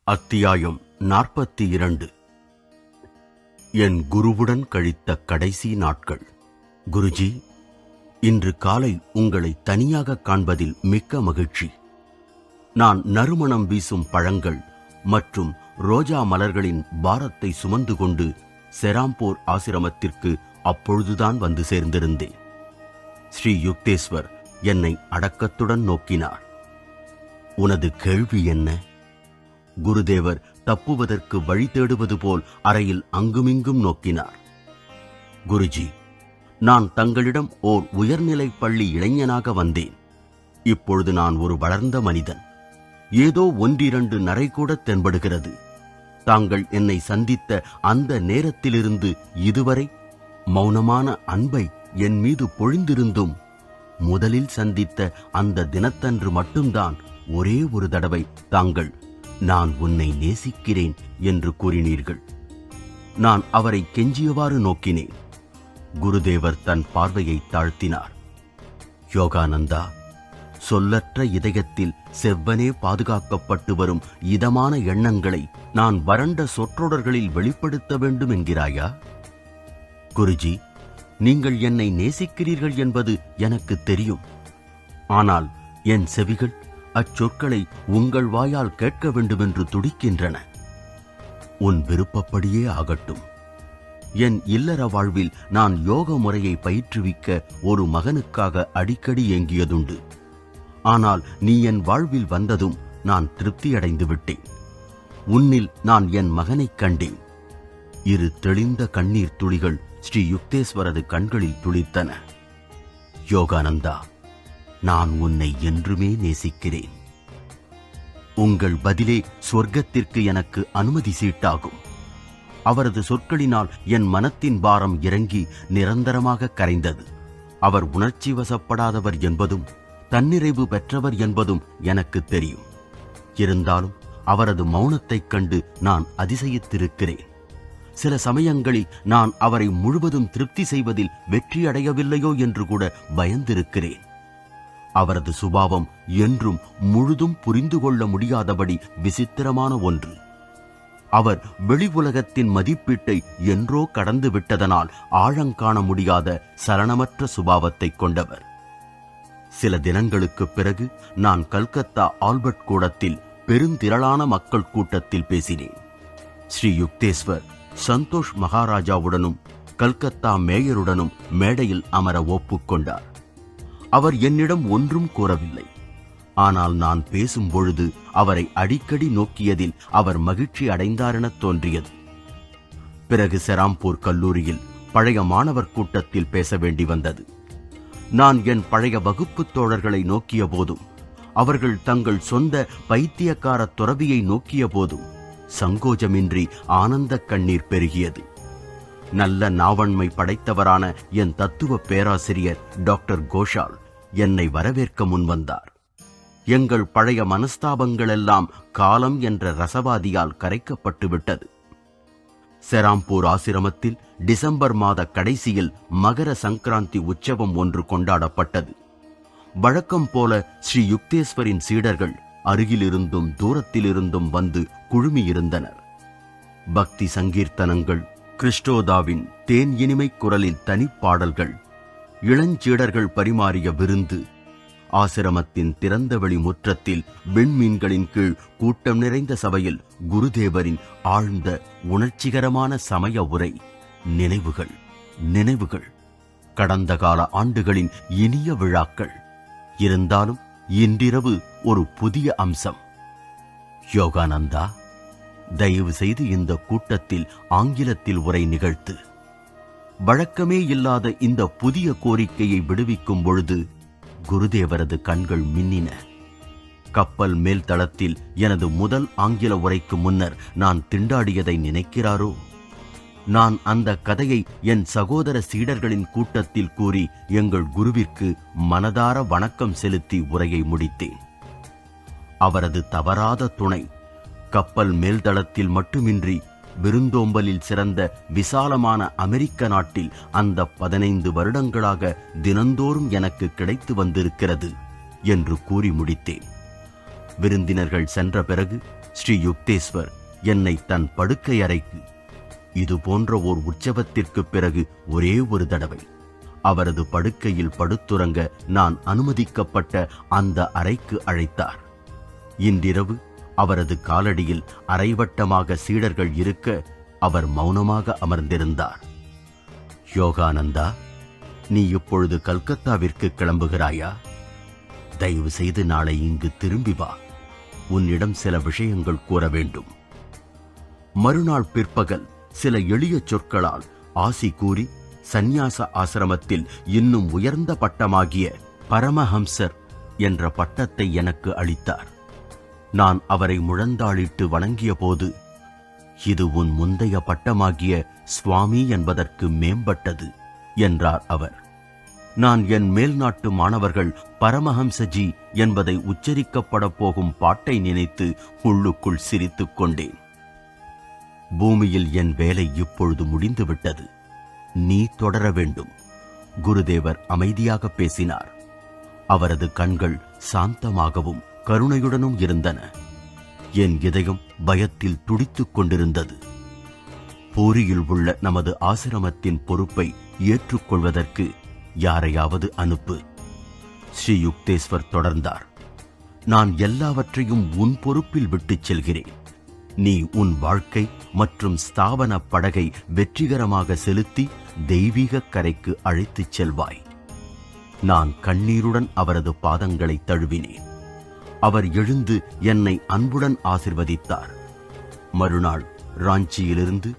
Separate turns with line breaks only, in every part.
அத்தியாயம் 42. என் குருவுடன் கழித்த கடைசி நாட்கள். குருஜி, இன்று காலை உங்களை தனியாக காண்பதில் மிக்க மகிழ்ச்சி. நான் நறுமணம் வீசும் பழங்கள் மற்றும் ரோஜா மலர்களின் பாரத்தை சுமந்து கொண்டு செராம்பூர் ஆசிரமத்திற்கு அப்பொழுதுதான் வந்து சேர்ந்திருந்தேன். ஸ்ரீ யுக்தேஸ்வர் என்னை அடக்கத்துடன் நோக்கினார். உனது கேள்வி என்ன? குருதேவர் தப்புவதற்கு வழி தேடுவது போல் அறையில் அங்குமிங்கும் நோக்கினார். குருஜி, நான் தங்களிடம் ஓர் உயர்நிலை பள்ளி இளைஞனாக வந்தேன். இப்பொழுது நான் ஒரு வளர்ந்த மனிதன். ஏதோ ஒன்றிரண்டு நரை கூட தென்படுகிறது. தாங்கள் என்னை சந்தித்த அந்த நேரத்திலிருந்து இதுவரை மௌனமான அன்பை என் மீது பொழிந்திருந்தும் முதலில் சந்தித்த அந்த தினத்தன்று மட்டும்தான் ஒரே ஒரு தடவை தாங்கள் நான் உன்னை நேசிக்கிறேன் என்று கூறினீர்கள். நான் அவரை கெஞ்சியவாறு நோக்கினேன். குருதேவர் தன் பார்வையை தாழ்த்தினார். யோகானந்தா, சொல்லற்ற இதயத்தில் செவ்வனே பாதுகாக்கப்பட்டு வரும் இதமான எண்ணங்களை நான் வறண்ட சொற்றொடர்களில் வெளிப்படுத்த வேண்டும் என்கிறாயா? குருஜி, நீங்கள் என்னை நேசிக்கிறீர்கள் என்பது எனக்கு தெரியும். ஆனால் என் செவிகள் அச்சொற்களை உங்கள் வாயால் கேட்க வேண்டுமென்று துடிக்கின்றன. உன் விருப்பப்படியே ஆகட்டும். என் இல்லற வாழ்வில் நான் யோக முறையை பயிற்றுவிக்க ஒரு மகனுக்காக அடிக்கடி ஏங்கியதுண்டு. ஆனால் நீ என் வாழ்வில் வந்ததும் நான் திருப்தியடைந்து விட்டேன். உன்னில் நான் என் மகனைக் கண்டேன். இரு தெளிந்த கண்ணீர் துளிகள் ஸ்ரீ யுக்தேஸ்வரது கண்களில் துளித்தன. யோகானந்தா, நான் உன்னை என்றுமே நேசிக்கிறேன். உங்கள் பதிலே சொர்க்கத்திற்கு எனக்கு அனுமதி சீட்டாகும். அவரது சொற்களினால் என் மனத்தின் பாரம் இறங்கி நிரந்தரமாக கரைந்தது. அவர் உணர்ச்சி வசப்படாதவர் என்பதும் தன்னிறைவு பெற்றவர் என்பதும் எனக்கு தெரியும். இருந்தாலும் அவரது மௌனத்தைக் கண்டு நான் அதிசயித்திருக்கிறேன். சில சமயங்களில் நான் அவரை முழுவதும் திருப்தி செய்வதில் வெற்றியடையவில்லையோ என்று கூட பயந்திருக்கிறேன். அவரது சுபாவம் என்றும் முழுதும் புரிந்து கொள்ள முடியாதபடி விசித்திரமான ஒன்று. அவர் வெளி உலகத்தின் மதிப்பீட்டை என்றோ கடந்து விட்டதனால் ஆழங்காண முடியாத சலனமற்ற சுபாவத்தை கொண்டவர். சில தினங்களுக்குப் பிறகு நான் கல்கத்தா ஆல்பர்ட் கூடத்தில் பெருந்திரளான மக்கள் கூட்டத்தில் பேசினேன். ஸ்ரீ யுக்தேஸ்வர் சந்தோஷ் மகாராஜாவுடனும் கல்கத்தா மேயருடனும் மேடையில் அமர ஒப்புக்கொண்டார். அவர் என்னிடம் ஒன்றும் கூறவில்லை. ஆனால் நான் பேசும் பொழுது அவரை அடிக்கடி நோக்கியதில் அவர் மகிழ்ச்சி அடைந்தாரென தோன்றியது. பிறகு செராம்பூர் கல்லூரியில் பழைய மாணவர் கூட்டத்தில் பேச வேண்டி வந்தது. நான் என் பழைய வகுப்பு தோழர்களை நோக்கிய போதும் அவர்கள் தங்கள் சொந்த பைத்தியக்கார துறவியை நோக்கிய போதும் சங்கோஜமின்றி ஆனந்த கண்ணீர் பெருகியது. நல்ல நாவன்மை படைத்தவரான என் தத்துவ பேராசிரியர் டாக்டர் கோஷால் என்னை வரவேற்க முன்வந்தார். எங்கள் பழைய மனஸ்தாபங்களெல்லாம் காலம் என்ற ரசவாதியால் கரைக்கப்பட்டு விட்டது. செராம்பூர் ஆசிரமத்தில் டிசம்பர் மாத கடைசியில் மகர சங்கராந்தி உற்சவம் ஒன்று கொண்டாடப்பட்டது. வழக்கம் போல ஸ்ரீ யுக்தேஸ்வரின் சீடர்கள் அருகிலிருந்தும் தூரத்திலிருந்தும் வந்து குழுமியிருந்தனர். பக்தி சங்கீர்த்தனங்கள், கிறிஸ்டோதாவின் தேன் இனிமை குரலில் தனிப்பாடல்கள், இளஞ்சீடர்கள் பரிமாறிய விருந்து, ஆசிரமத்தின் திறந்தவெளி முற்றத்தில் விண்மீன்களின் கீழ் கூட்டம் நிறைந்த சபையில் குருதேவரின் ஆழ்ந்த உணர்ச்சிகரமான சமய உரை, நினைவுகள் நினைவுகள் கடந்த கால ஆண்டுகளின் இனிய விழாக்கள். இருந்தாலும் இன்றிரவு ஒரு புதிய அம்சம். யோகானந்தா, தயவு செய்து இந்த கூட்டத்தில் ஆங்கிலத்தில் உரை நிகழ்த்து. வழக்கமே இல்லாத இந்த புதிய கோரிக்கையை விடுவிக்கும் பொழுது குருதேவரது கண்கள் மின்னின. கப்பல் மேல் தளத்தில் எனது முதல் ஆங்கில உரைக்கு முன்னர் நான் திண்டாடியதை நினைக்கிறாரோ? நான் அந்த கதையை என் சகோதர சீடர்களின் கூட்டத்தில் கூறி எங்கள் குருவிற்கு மனதார வணக்கம் செலுத்தி உரையை முடித்தேன். அவரது தவறாத துணை கப்பல் மேல்தளத்தில் மட்டுமின்றி விருந்தோம்பலில் சிறந்த விசாலமான அமெரிக்க நாட்டில் அந்த 15 வருடங்களாக தினந்தோறும் எனக்கு கிடைத்து வந்திருக்கிறது என்று கூறி முடித்தேன். விருந்தினர்கள் சென்ற பிறகு ஸ்ரீ யுக்தேஸ்வர் என்னை தன் படுக்கை அறைக்கு, இது போன்ற ஓர் உற்சவத்திற்கு பிறகு ஒரே ஒரு தடவை அவரது படுக்கையில் படுத்துறங்க நான் அனுமதிக்கப்பட்ட அந்த அறைக்கு அழைத்தார். இன்றிரவு அவரது காலடியில் அரைவட்டமாக சீடர்கள் இருக்க அவர் மௌனமாக அமர்ந்திருந்தார். யோகானந்தா, நீ இப்பொழுது கல்கத்தாவிற்கு கிளம்புகிறாயா? தயவு செய்து நாளை இங்கு திரும்பி வா. உன்னிடம் சில விஷயங்கள் கூற வேண்டும். மறுநாள் பிற்பகல் சில எளிய சொற்களால் ஆசி கூறி சந்நியாச ஆசிரமத்தில் இன்னும் உயர்ந்த பட்டமாகிய பரமஹம்சர் என்ற பட்டத்தை எனக்கு அளித்தார். நான் அவரை முழந்தாளிட்டு வணங்கிய போது, இது உன் முந்தைய பட்டமாகிய சுவாமி என்பதற்கு மேம்பட்டது என்றார் அவர். நான் என் மேல்நாட்டு மாணவர்கள் பரமஹம்சஜி என்பதை உச்சரிக்கப்பட போகும் பாட்டை நினைத்து உள்ளுக்குள் சிரித்துக் கொண்டேன். பூமியில் என் வேலை இப்பொழுது முடிந்துவிட்டது. நீ தொடர வேண்டும். குருதேவர் அமைதியாக பேசினார். அவரது கண்கள் சாந்தமாகவும் கருணையுடனும் இருந்தன. என் இதயம் பயத்தில் துடித்துக் கொண்டிருந்தது. பூரியில் உள்ள நமது ஆசிரமத்தின் பொறுப்பை ஏற்றுக்கொள்வதற்கு யாரையாவது அனுப்பு. ஸ்ரீ யுக்தேஸ்வர் தொடர்ந்தார். நான் எல்லாவற்றையும் உன் பொறுப்பில் விட்டுச் செல்கிறேன். நீ உன் வாழ்க்கை மற்றும் ஸ்தாபன படகை வெற்றிகரமாக செலுத்தி தெய்வீக கரைக்கு அழைத்துச் செல்வாய். நான் கண்ணீருடன் அவரது பாதங்களை தழுவினேன். அவர் எழுந்து என்னை அன்புடன் ஆசிர்வதித்தார். மறுநாள் ராஞ்சியிலிருந்து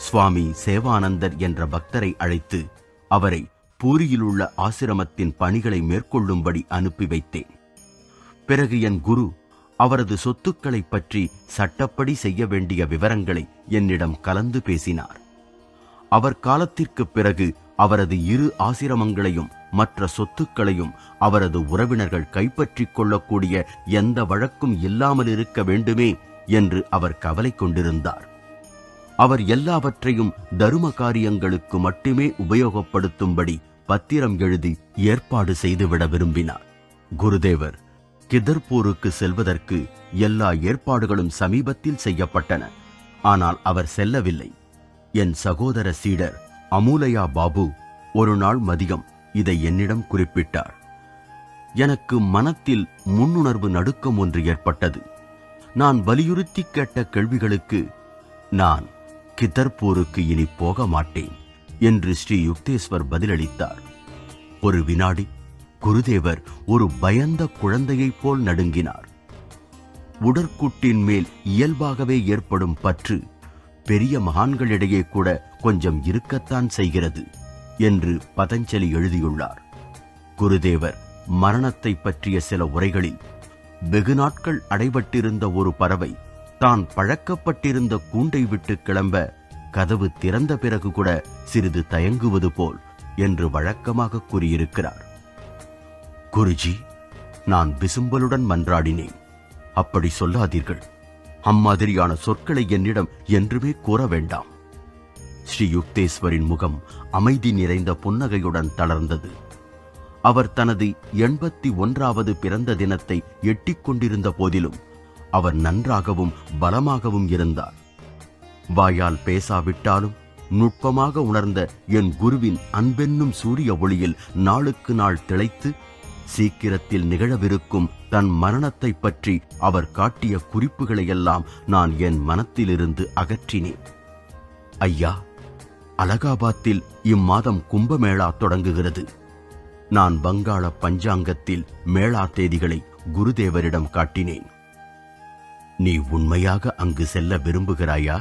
சுவாமி சேவானந்தர் என்ற பக்தரை அழைத்து அவரை பூரியிலுள்ள ஆசிரமத்தின் பணிகளை மேற்கொள்ளும்படி அனுப்பி வைத்தேன். பிறகு என் குரு அவரது சொத்துக்களை பற்றி சட்டப்படி செய்ய வேண்டிய விவரங்களை என்னிடம் கலந்து பேசினார். அவர் காலத்திற்கு பிறகு அவரது 2 ஆசிரமங்களையும் மற்ற சொத்துக்களையும் அவரது உறவினர்கள் கைப்பற்றிக் கொள்ளக்கூடிய எந்த வழக்கும் இல்லாமல் இருக்க வேண்டுமே என்று அவர் கவலை கொண்டிருந்தார். அவர் எல்லாவற்றையும் தரும காரியங்களுக்கு மட்டுமே உபயோகப்படுத்தும்படி பத்திரம் எழுதி ஏற்பாடு செய்துவிட விரும்பினார். குருதேவர் கிதர்பூருக்கு செல்வதற்கு எல்லா ஏற்பாடுகளும் சமீபத்தில் செய்யப்பட்டன. ஆனால் அவர் செல்லவில்லை. என் சகோதர சீடர் அமூலயா பாபு ஒரு நாள் மதியம் இதை என்னிடம் குறிப்பிட்டார். எனக்கு மனத்தில் முன்னுணர்வு நடுக்கம் ஒன்று ஏற்பட்டது. நான் வலியுறுத்தி கேட்ட கேள்விகளுக்கு நான் கிதர்பூருக்கு இனி போக மாட்டேன் என்று ஸ்ரீ யுக்தேஸ்வர் பதிலளித்தார். ஒரு வினாடி குருதேவர் ஒரு பயந்த குழந்தையைப் போல் நடுங்கினார். உடற்கூட்டின் மேல் இயல்பாகவே ஏற்படும் பற்று பெரிய மகான்களிடையே கூட கொஞ்சம் இருக்கத்தான் செய்கிறது என்று பதஞ்சலி எழுதியுள்ளார். குருதேவர் மரணத்தை பற்றிய சில உரைகளில் வெகு நாட்கள் அடைபட்டிருந்த ஒரு பறவை தான் பழக்கப்பட்டிருந்த கூண்டை விட்டு கிளம்ப கதவு திறந்த பிறகு கூட சிறிது தயங்குவது போல் என்று வழக்கமாக கூறியிருக்கிறார். குருஜி, நான் விசும்பலுடன் மன்றாடினேன். அப்படி சொல்லாதீர்கள். அம்மாதிரியான சொற்களை என்னிடம் என்றுமே கூற வேண்டாம். ஸ்ரீ யுக்தேஸ்வரின் முகம் அமைதி நிறைந்த புன்னகையுடன் தளர்ந்தது. அவர் தனது 81வது பிறந்த தினத்தை எட்டிக் கொண்டிருந்த போதிலும் அவர் நன்றாகவும் பலமாகவும் இருந்தார். வாயால் பேசாவிட்டாலும் நுட்பமாக உணர்ந்த என் குருவின் அன்பென்னும் சூரிய ஒளியில் நாளுக்கு நாள் திளைத்து சீக்கிரத்தில் நிகழவிருக்கும் தன் மரணத்தை பற்றி அவர் காட்டிய குறிப்புகளையெல்லாம் நான் என் மனத்திலிருந்து அகற்றினேன். ஐயா, அலகாபாத்தில் இம்மாதம் கும்பமேளா தொடங்குகிறது. நான் வங்காள பஞ்சாங்கத்தில் மேளா தேதிகளை குருதேவரிடம் காட்டினேன். நீ உண்மையாக அங்கு செல்ல விரும்புகிறாயா?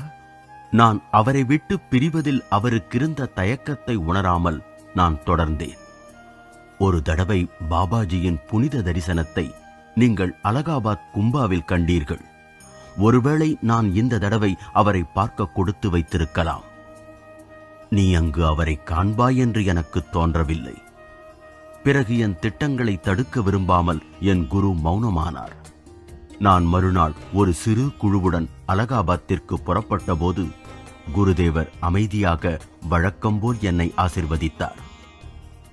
நான் அவரை விட்டு பிரிவதில் அவருக்கிருந்த தயக்கத்தை உணராமல் நான் தொடர்ந்தேன். ஒரு தடவை பாபாஜியின் புனித தரிசனத்தை நீங்கள் அலகாபாத் கும்பாவில் கண்டீர்கள். ஒருவேளை நான் இந்த தடவை அவரை பார்க்க கொடுத்து வைத்திருக்கலாம். நீ அங்கு அவரை காண்பாய் என்று எனக்கு தோன்றவில்லை. பிறகு என் திட்டங்களை தடுக்க விரும்பாமல் என் குரு மௌனமானார். நான் மறுநாள் ஒரு சிறு குழுவுடன் அலகாபாத்திற்கு புறப்பட்ட போது குருதேவர் அமைதியாக வழக்கம்போல் என்னை ஆசிர்வதித்தார்.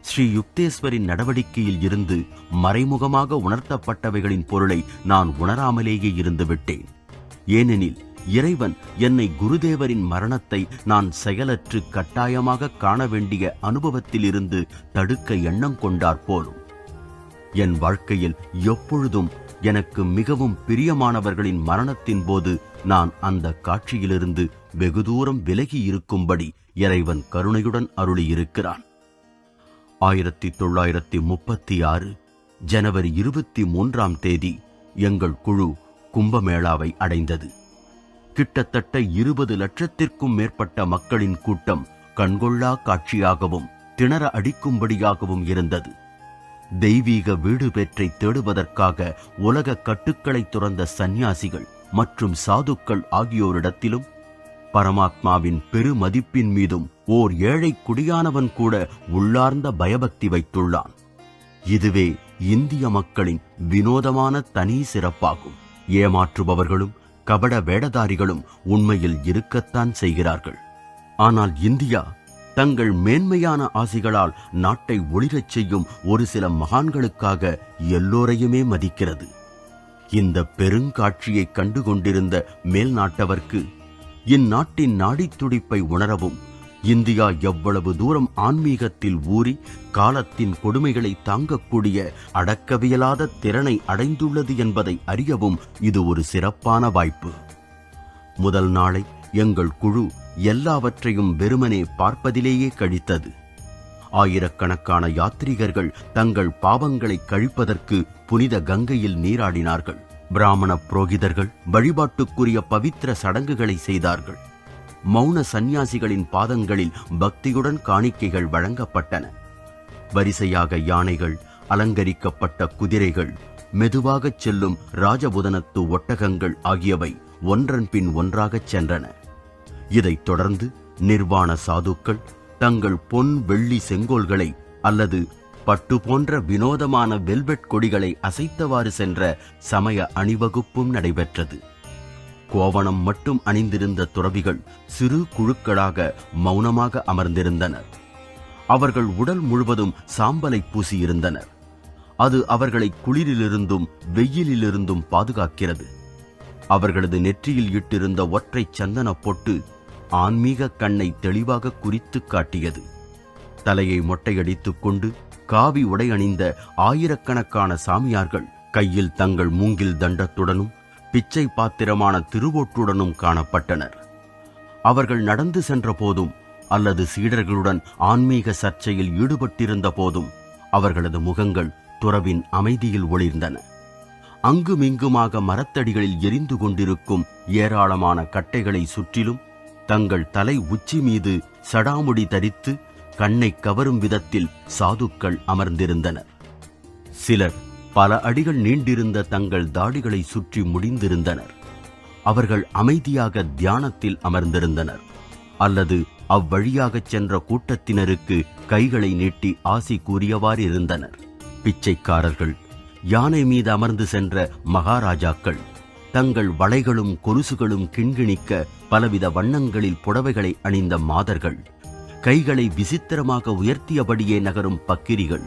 ஸ்ரீ யுக்தேஸ்வரின் நடவடிக்கையில் இருந்து மறைமுகமாக உணர்த்தப்பட்டவைகளின் பொருளை நான் உணராமலேயே இருந்து விட்டேன். ஏனெனில் இறைவன் என்னை குருதேவரின் மரணத்தை நான் செயலற்று கட்டாயமாக காண வேண்டிய அனுபவத்திலிருந்து தடுக்க எண்ணம் கொண்டார் போலும். என் வாழ்க்கையில் எப்பொழுதும் எனக்கு மிகவும் பிரியமானவர்களின் மரணத்தின் போது நான் அந்த காட்சியிலிருந்து வெகு தூரம் விலகி இருக்கும்படி இறைவன் கருணையுடன் அருளியிருக்கிறான். 1936 ஜனவரி 23ஆம் தேதி எங்கள் குழு கும்பமேளாவை அடைந்தது. கிட்டத்தட்ட 20 லட்சத்திற்கும் மேற்பட்ட மக்களின் கூட்டம் கண்கொள்ளா காட்சியாகவும் திணற அடிக்கும்படியாகவும் இருந்தது. தெய்வீக வீடு பெற்றை தேடுவதற்காக உலக கட்டுக்களை துறந்த சந்நியாசிகள் மற்றும் சாதுக்கள் ஆகியோரிடத்திலும் பரமாத்மாவின் பெருமதிப்பின் மீதும் ஓர் ஏழை குடியானவன் கூட உள்ளார்ந்த பயபக்தி வைத்துள்ளான். இதுவே இந்திய மக்களின் வினோதமான தனி சிறப்பாகும். ஏமாற்றுபவர்களும் கபட வேடதாரிகளும் உண்மையில் இருக்கத்தான் செய்கிறார்கள். ஆனால் இந்தியா தங்கள் மேன்மையான ஆசிகளால் நாட்டை ஒளிரச் செய்யும் ஒரு சில மகான்களுக்காக எல்லோரையுமே மதிக்கிறது. இந்த பெருங்காட்சியை கண்டுகொண்டிருந்த மேல் நாட்டவர்க்கு இந்நாட்டின் நாடித்துடிப்பை உணரவும், இந்தியா எவ்வளவு தூரம் ஆன்மீகத்தில் ஊறி காலத்தின் கொடுமைகளை தாங்கக்கூடிய அடக்கவியலாத திறனை அடைந்துள்ளது என்பதை அறியவும் இது ஒரு சிறப்பான வாய்ப்பு. முதல் நாளை எங்கள் குழு எல்லாவற்றையும் வெறுமனே பார்ப்பதிலேயே கழித்தது. ஆயிரக்கணக்கான யாத்ரீகர்கள் தங்கள் பாவங்களை கழிப்பதற்கு புனித கங்கையில் நீராடினார்கள். பிராமண புரோகிதர்கள் வழிபாட்டுக்குரிய பவித்திர சடங்குகளை செய்தார்கள். மௌன சந்நியாசிகளின் பாதங்களில் பக்தியுடன் காணிக்கைகள் வழங்கப்பட்டன. வரிசையாக யானைகள், அலங்கரிக்கப்பட்ட குதிரைகள், மெதுவாகச் செல்லும் ராஜபுதனத்து ஒட்டகங்கள் ஆகியவை ஒன்றன் பின் ஒன்றாகச் சென்றன. இதைத் தொடர்ந்து நிர்வாண சாதுக்கள் தங்கள் பொன் வெள்ளி செங்கோல்களை அல்லது பட்டு போன்ற வினோதமான வெல்வெட் கொடிகளை அசைத்தவாறு சென்ற சமய அணிவகுப்பும் நடைபெற்றது. கோவணம் மட்டும் அணிந்திருந்த துறவிகள் சிறு குழுக்களாக மௌனமாக அமர்ந்திருந்தனர். அவர்கள் உடல் முழுவதும் சாம்பலை பூசியிருந்தனர். அது அவர்களை குளிரிலிருந்தும் வெயிலிலிருந்தும் பாதுகாக்கிறது. அவர்களது நெற்றியில் இட்டிருந்த ஒற்றை சந்தன பொட்டு ஆன்மீக கண்ணை தெளிவாக குறித்து காட்டியது. தலையை மொட்டையடித்துக் கொண்டு காவி உடை அணிந்த ஆயிரக்கணக்கான சாமியார்கள் கையில் தங்கள் மூங்கில் தண்டத்துடனும் பிச்சை பாத்திரமான திருவோட்டுடனும் காணப்பட்டனர். அவர்கள் நடந்து சென்ற போதும் அல்லது சீடர்களுடன் ஆன்மீக சர்ச்சையில் ஈடுபட்டிருந்த போதும் அவர்களது முகங்கள் துறவின் அமைதியில் ஒளிர்ந்தன. அங்குமிங்குமாக மரத்தடிகளில் எரிந்து கொண்டிருக்கும் ஏராளமான கட்டைகளை சுற்றிலும் தங்கள் தலை உச்சி மீது சடாமுடி தரித்து கண்ணை கவரும் விதத்தில் சாதுக்கள் அமர்ந்திருந்தனர். சிலர் பல அடிகள் நீண்டிருந்த தங்கள் தாடிகளை சுற்றி முடிந்திருந்தனர். அவர்கள் அமைதியாக தியானத்தில் அமர்ந்திருந்தனர் அல்லது அவ்வழியாகச் சென்ற கூட்டத்தினருக்கு கைகளை நீட்டி ஆசி கூறியவாறு இருந்தனர். பிச்சைக்காரர்கள், யானை மீது அமர்ந்து சென்ற மகாராஜாக்கள், தங்கள் வளைகளும் கொலுசுகளும் கிண்கிணிக்க பலவித வண்ணங்களில் புடவைகளை அணிந்த மாதர்கள், கைகளை விசித்திரமாக உயர்த்தியபடியே நகரும் பக்கிரிகள்,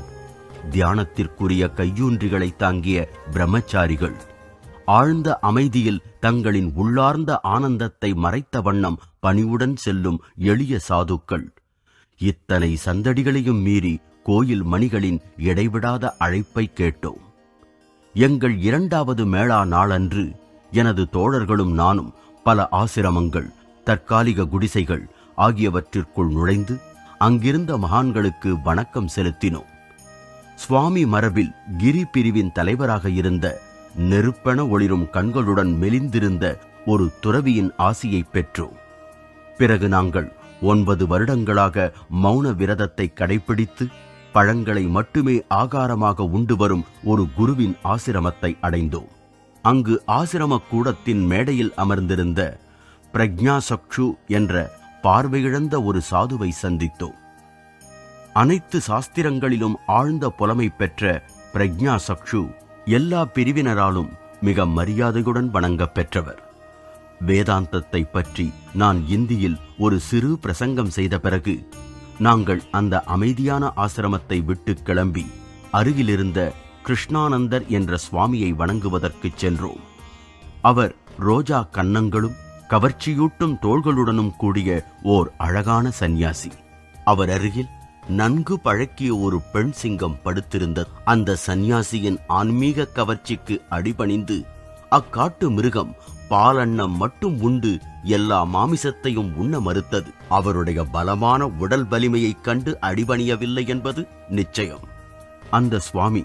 தியானத்திற்குரிய கையூன்றிகளை தாங்கிய பிரம்மச்சாரிகள், ஆழ்ந்த அமைதியில் தங்களின் உள்ளார்ந்த ஆனந்தத்தை மறைத்த வண்ணம் பணிவுடன் செல்லும் எளிய சாதுக்கள், இத்தனை சந்தடிகளையும் மீறி கோயில் மணிகளின் இடைவிடாத அழைப்பை கேட்டோம். எங்கள் 2வது மேளா நாளன்று எனது தோழர்களும் நானும் பல ஆசிரமங்கள், தற்காலிக குடிசைகள் ஆகியவற்றிற்குள் நுழைந்து அங்கிருந்த மகான்களுக்கு வணக்கம் செலுத்தினோம். சுவாமி மரபில் கிரி பிரிவின் தலைவராக இருந்த, நெருப்பென ஒளிரும் கண்களுடன் மெலிந்திருந்த ஒரு துறவியின் ஆசியை பெற்றோம். பிறகு நாங்கள் 9 வருடங்களாக மௌன விரதத்தை கடைபிடித்து பழங்களை மட்டுமே ஆகாரமாக உண்டு வரும் ஒரு குருவின் ஆசிரமத்தை அடைந்தோம். அங்கு ஆசிரம கூடத்தின் மேடையில் அமர்ந்திருந்த பிரக்ஞாசக்ஷு என்ற பார்வையிழந்த ஒரு சாதுவை சந்தித்தோம். அனைத்து சாஸ்திரங்களிலும் ஆழ்ந்த புலமை பெற்ற பிரக்ஞாசக்ஷு எல்லா பிரிவினராலும் மிக மரியாதையுடன் வணங்கப் பெற்றவர். வேதாந்தத்தை பற்றி நான் இந்தியில் ஒரு சிறு பிரசங்கம் செய்த பிறகு நாங்கள் அந்த அமைதியான ஆசிரமத்தை விட்டு கிளம்பி அருகிலிருந்த கிருஷ்ணானந்தர் என்ற சுவாமியை வணங்குவதற்கு சென்றோம். அவர் ரோஜா கன்னங்களும் கவர்ச்சியூட்டும் தோள்களுடனும் கூடிய ஓர் அழகான சந்நியாசி. அவர் அருகில் நன்கு பழக்கிய ஒரு பெண் சிங்கம் படுத்திருந்தது. அந்த சந்நியாசியின் ஆன்மீக கவர்ச்சிக்கு அடிபணிந்து அக்காட்டு மிருகம் பாலன்னம் மட்டும் உண்டு எல்லா மாமிசத்தையும் உண்ண மறுத்தது. அவருடைய பலமான உடல் வலிமையைக் கண்டு அடிபணியவில்லை என்பது நிச்சயம். அந்த சுவாமி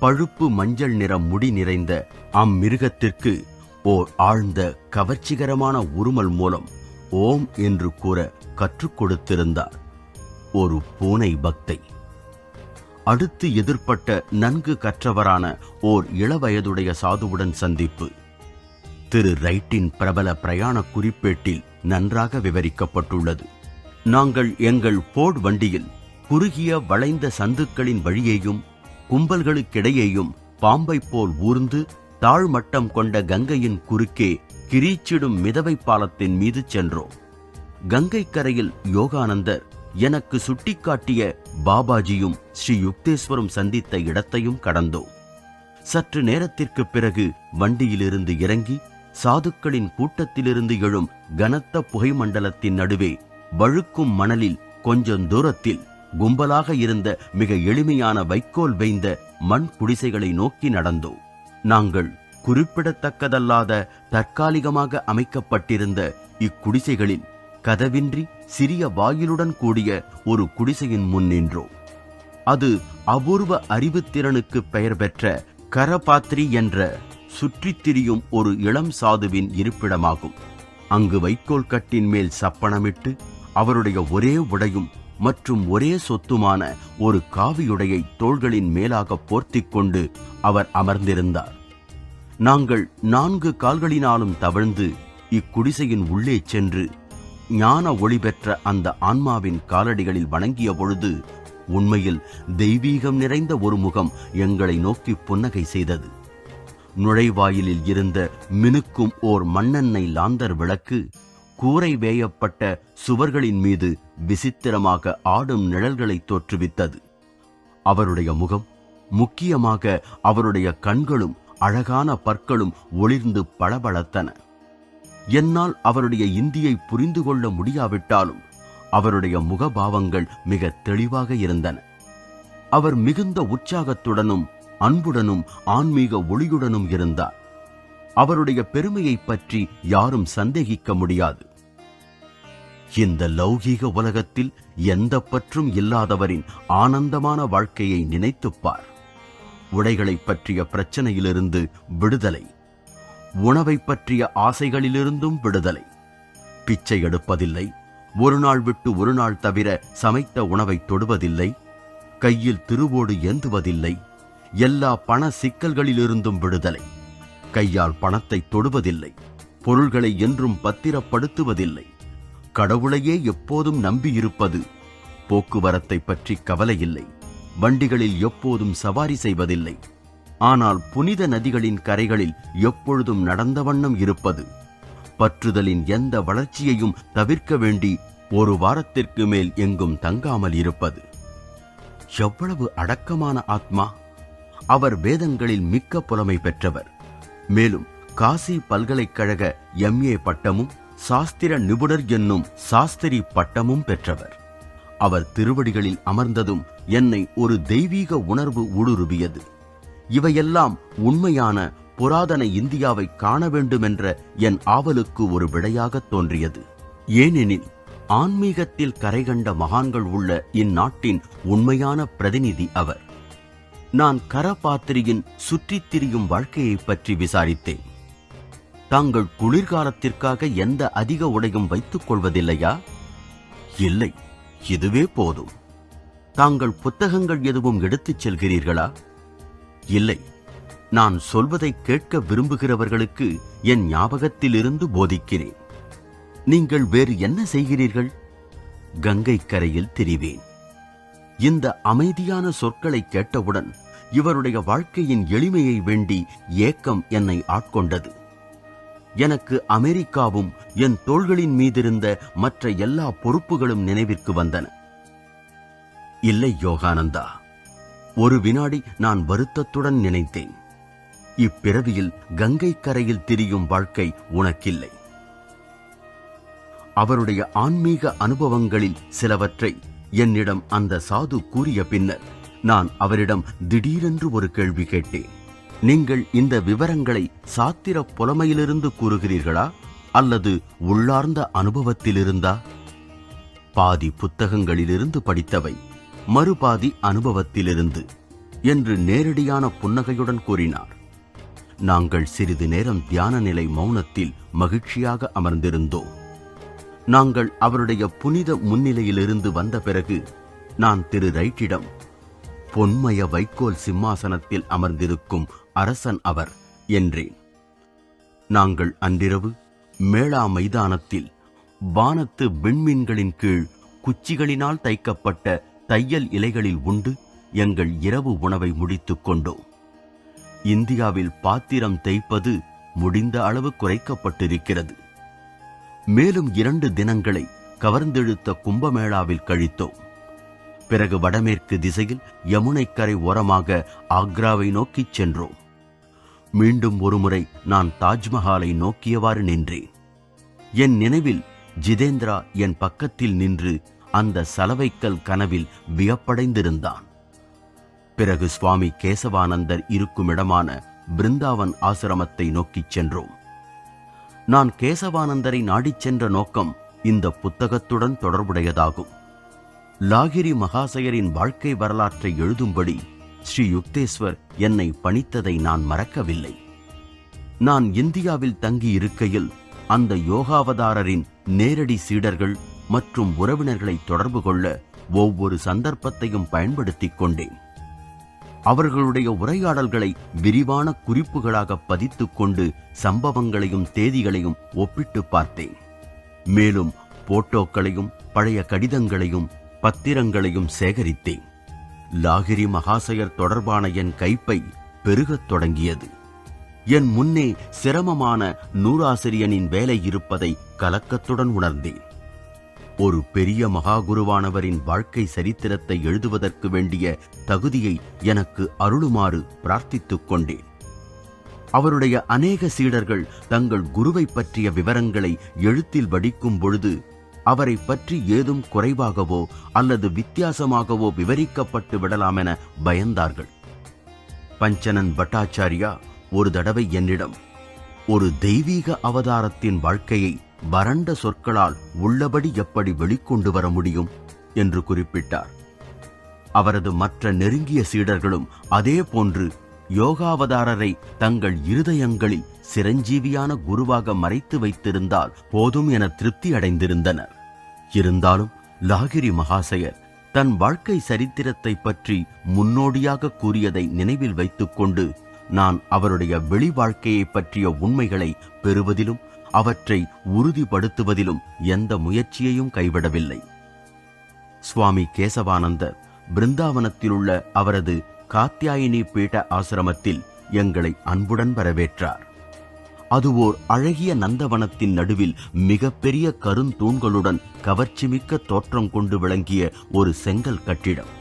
பழுப்பு மஞ்சள் நிற முடி நிறைந்த அம்மிருகத்திற்கு ஓர் ஆழ்ந்த கவர்ச்சிகரமான உருமல் மூலம் ஓம் என்று கூற கற்றுக் கொடுத்திருந்தார். ஒரு பூனை பக்தை. அடுத்து எதிர்ப்பட்ட நன்கு கற்றவரான ஓர் இளவயதுடைய சாதுவுடன் சந்திப்பு. திரு ரைட்டின் பிரபல பிரயாண குறிப்பேட்டில் நன்றாக விவரிக்கப்பட்டுள்ளது. நாங்கள் எங்கள் போர்ட் வண்டியில் குறுகிய வளைந்த சந்துக்களின் வழியேயும் கும்பல்களுக்கிடையேயும் பாம்பை போல் ஊர்ந்து தாழ்மட்டம் கொண்ட கங்கையின் குறுக்கே கிரீச்சிடும் மிதவை பாலத்தின் மீது சென்றோம். கங்கை கரையில் யோகானந்தர் எனக்கு சுட்டிக்காட்டிய பாபாஜியும் ஸ்ரீ யுக்தேஸ்வரும் சந்தித்த இடத்தையும் கடந்தோம். சற்று நேரத்திற்கு பிறகு வண்டியிலிருந்து இறங்கி சாதுக்களின் கூட்டத்திலிருந்து எழும் கனத்த புகை மண்டலத்தின் நடுவே வழுக்கும் மணலில் கொஞ்சம் தூரத்தில் கும்பலாக இருந்த மிக எளிமையான வைக்கோல் வைந்த மண் குடிசைகளை நோக்கி நடந்தோம். நாங்கள் குறிப்பிடத்தக்கதல்லாத தற்காலிகமாக அமைக்கப்பட்டிருந்த இக்குடிசைகளில் கதவின்றி சிறிய வாயிலுடன் கூடிய ஒரு குடிசையின் முன் நின்றோம். அது அபூர்வ அறிவுத்திறனுக்கு பெயர் பெற்ற கரபாத்ரி என்ற சுற்றித் திரியும் ஒரு இளம் சாதுவின் இருப்பிடமாகும். அங்கு வைக்கோல் கட்டின் மேல் சப்பனமிட்டு அவருடைய ஒரே உடையும் மற்றும் ஒரே சொத்துமான ஒரு காவியுடையை தோள்களின் மேலாக போர்த்திக் கொண்டு அவர் அமர்ந்திருந்தார். நாங்கள் 4 கால்களினாலும் தவழ்ந்து இக்குடிசையின் உள்ளே சென்று ஞான ஒளி பெற்ற அந்த ஆன்மாவின் காலடிகளில் வணங்கிய பொழுது உண்மையில் தெய்வீகம் நிறைந்த ஒரு முகம் எங்களை நோக்கி புன்னகை செய்தது. நுழைவாயிலில் இருந்த மினுக்கும் ஓர் மண்ணெண்ணெய் லாந்தர் விளக்கு கூரை வேயப்பட்ட சுவர்களின் மீது விசித்திரமாக ஆடும் நிழல்களை தோற்றுவித்தது. அவருடைய முகம், முக்கியமாக அவருடைய கண்களும் அழகான பற்களும் ஒளிர்ந்து பளபளத்தன. என்னால் அவருடைய இந்தியை புரிந்து கொள்ள முடியாவிட்டாலும் அவருடைய முகபாவங்கள் மிக தெளிவாக இருந்தன. அவர் மிகுந்த உற்சாகத்துடனும் அன்புடனும் ஆன்மீக ஒளியுடனும் இருந்தார். அவருடைய பெருமையை பற்றி யாரும் சந்தேகிக்க முடியாது. இந்த லௌகீக உலகத்தில் எந்த பற்றும் இல்லாதவரின் ஆனந்தமான வாழ்க்கையை நினைத்துப்பார். உடைகளை பற்றிய பிரச்சனையிலிருந்து விடுதலை, உணவை பற்றிய ஆசைகளிலிருந்தும் விடுதலை. பிச்சை எடுப்பதில்லை, ஒரு நாள் விட்டு ஒரு நாள் தவிர சமைத்த உணவை தொடுவதில்லை, கையில் திருவோடு ஏந்துவதில்லை, எல்லா பண சிக்கல்களிலிருந்தும் விடுதலை. கையால் பணத்தை தொடுவதில்லை, பொருள்களை என்றும் பத்திரப்படுத்துவதில்லை, கடவுளையே எப்போதும் நம்பியிருப்பது, போக்குவரத்தை பற்றி கவலையில்லை, வண்டிகளில் எப்போதும் சவாரி செய்வதில்லை, ஆனால் புனித நதிகளின் கரைகளில் எப்பொழுதும் நடந்த வண்ணம் இருப்பது, பற்றுதலின் எந்த வளர்ச்சியையும் தவிர்க்க வேண்டி ஒரு வாரத்திற்கு மேல் எங்கும் தங்காமல் இருப்பது. எவ்வளவு அடக்கமான ஆத்மா! அவர் வேதங்களில் மிக்க புலமை பெற்றவர். மேலும் காசி பல்கலைக்கழக MA பட்டமும் சாஸ்திர நிபுணர் என்னும் சாஸ்திரி பட்டமும் பெற்றவர். அவர் திருவடிகளில் அமர்ந்ததும் என்னை ஒரு தெய்வீக உணர்வு ஊடுருவியது. இவையெல்லாம் உண்மையான புராதன இந்தியாவை காண வேண்டுமென்ற என் ஆவலுக்கு ஒரு விடையாக தோன்றியது. ஏனெனில் ஆன்மீகத்தில் கரைகண்ட மகான்கள் உள்ள இந்நாட்டின் உண்மையான பிரதிநிதி அவர். நான் கரபாத்திரியின் சுற்றித் திரியும் வாழ்க்கையை பற்றி விசாரித்தேன். தாங்கள் குளிர்காலத்திற்காக எந்த அதிக உடையும் வைத்துக் கொள்வதில்லையா? இல்லை, இதுவே போதும். தாங்கள் புத்தகங்கள் எதுவும் எடுத்துச் செல்கிறீர்களா? இல்லை, நான் சொல்வதை கேட்க விரும்புகிறவர்களுக்கு என் ஞாபகத்திலிருந்து போதிக்கிறேன். நீங்கள் வேறு என்ன செய்கிறீர்கள்? கங்கை கரையில் திரிவேன். இந்த அமைதியான சொற்களை கேட்டவுடன் இவருடைய வாழ்க்கையின் எளிமையை வேண்டி ஏக்கம் என்னை ஆட்கொண்டது. எனக்கு அமெரிக்காவும் என் தோள்களின் மீதிருந்த மற்ற எல்லா பொறுப்புகளும் நினைவிற்கு வந்தன. இல்லை யோகானந்தா, ஒரு வினாடி நான் வருத்தத்துடன் நினைத்தேன். இப்பிறவியில் கங்கை கரையில் திரியும் வாழ்க்கை உனக்கில்லை. அவருடைய ஆன்மீக அனுபவங்களில் சிலவற்றை என்னிடம் அந்த சாது கூறிய பின்னர் நான் அவரிடம் திடீரென்று ஒரு கேள்வி கேட்டேன். நீங்கள் இந்த விவரங்களை சாத்திர புலமையிலிருந்து கூறுகிறீர்களா அல்லது உள்ளார்ந்த அனுபவத்திலிருந்தா? பாதி புத்தகங்களிலிருந்து படித்தவை, மறுபாதி அனுபவத்திலிருந்து என்று நேரடியான புன்னகையுடன் கூறினார். நாங்கள் சிறிது நேரம் தியான நிலை மௌனத்தில் மகிழ்ச்சியாக அமர்ந்திருந்தோம். நாங்கள் அவருடைய புனித முன்னிலையிலிருந்து வந்த பிறகு நான் திரு ரைட்டிடம், பொன்மய வைக்கோல் சிம்மாசனத்தில் அமர்ந்திருக்கும் அரசன் அவர் என்றேன். நாங்கள் அன்றிரவு மேளா மைதானத்தில் வானத்து விண்மீன்களின் கீழ் குச்சிகளினால் தைக்கப்பட்ட தையல் இலைகளில் உண்டு எங்கள் இரவு உணவை முடித்துக் கொண்டோம். இந்தியாவில் பாத்திரம் தேய்ப்பது முடிந்த அளவு குறைக்கப்பட்டிருக்கிறது. மேலும் 2 தினங்களை கவர்ந்தெழுத்த கும்பமேளாவில் கழித்தோம். பிறகு வடமேற்கு திசையில் யமுனைக்கரை ஓரமாக ஆக்ராவை நோக்கிச் சென்றோம். மீண்டும் ஒருமுறை நான் தாஜ்மஹாலை நோக்கியவாறு நின்றேன். என் நினைவில் ஜிதேந்திரா என் பக்கத்தில் நின்று அந்த சலவைக்கல் கனவில் வியப்படைந்திருந்தான். பிறகு சுவாமி கேசவானந்தர் இருக்கும் இடமான பிருந்தாவன் ஆசிரமத்தை நோக்கிச் சென்றோம். நான் கேசவானந்தரை நாடிச் சென்ற நோக்கம் இந்த புத்தகத்துடன் தொடர்புடையதாகும். லாகிரி மகாசயரின் வாழ்க்கை வரலாற்றை எழுதும்படி ஸ்ரீ யுக்தேஸ்வர் என்னை பணித்ததை நான் மறக்கவில்லை. நான் இந்தியாவில் தங்கி இருக்கையில் அந்த யோகாவதாரரின் நேரடி சீடர்கள் மற்றும் உறவினர்களை தொடர்பு கொள்ள ஒவ்வொரு சந்தர்ப்பத்தையும் பயன்படுத்திக் கொண்டேன். அவர்களுடைய உரையாடல்களை விரிவான குறிப்புகளாக பதித்துக் கொண்டு சம்பவங்களையும் தேதிகளையும் ஒப்பிட்டு பார்த்தேன். மேலும் போட்டோக்களையும் பழைய கடிதங்களையும் பத்திரங்களையும் சேகரித்தேன். லாகிரி மகாசயர் தொடர்பான என் கைப்பை பெருகத் தொடங்கியது. என் முன்னே சிரமமான நூறாசிரியனின் வேலை இருப்பதை கலக்கத்துடன் உணர்ந்தேன். ஒரு பெரிய மகாகுருவானவரின் வாழ்க்கை சரித்திரத்தை எழுதுவதற்கு வேண்டிய தகுதியை எனக்கு அருளுமாறு பிரார்த்தித்துக் கொண்டேன். அவருடைய அநேக சீடர்கள் தங்கள் குருவை பற்றிய விவரங்களை எழுத்தில் வடிக்கும் பொழுது அவரை பற்றி ஏதும் குறைவாகவோ அல்லது வித்தியாசமாகவோ விவரிக்கப்பட்டு விடலாம் என பயந்தார்கள். பஞ்சனன் பட்டாச்சாரியா ஒரு தடவை என்னிடம், ஒரு தெய்வீக அவதாரத்தின் வாழ்க்கையை வறண்ட சொற்களால் உள்ளபடி எப்படி வெளிக்கொண்டு வர முடியும் என்று குறிப்பிட்டார். அவரது மற்ற நெருங்கிய சீடர்களும் அதே போன்று யோகாவதாரரை தங்கள் இருதயங்களில் சிரஞ்சீவியான குருவாக மறைத்து வைத்திருந்தால் போதும் என திருப்தி அடைந்திருந்தனர். இருந்தாலும் லாகிரி மகாசயர் தன் வாழ்க்கை சரித்திரத்தை பற்றி முன்னோடியாக கூறியதை நினைவில் வைத்துக்கொண்டு நான் அவருடைய வெளி வாழ்க்கையை பற்றிய உண்மைகளை பெறுவதிலும் அவற்றை உறுதிப்படுத்துவதிலும் எந்த முயற்சியையும் கைவிடவில்லை. சுவாமி கேசவானந்தர் பிருந்தாவனத்திலுள்ள அவரது காத்யாயினி பீட ஆசிரமத்தில் எங்களை அன்புடன் வரவேற்றார். அது ஓர் அழகிய நந்தவனத்தின் நடுவில் மிகப்பெரிய கருந்தூண்களுடன் கவர்ச்சிமிக்க தோற்றம் கொண்டு விளங்கிய ஒரு செங்கல் கட்டிடம்.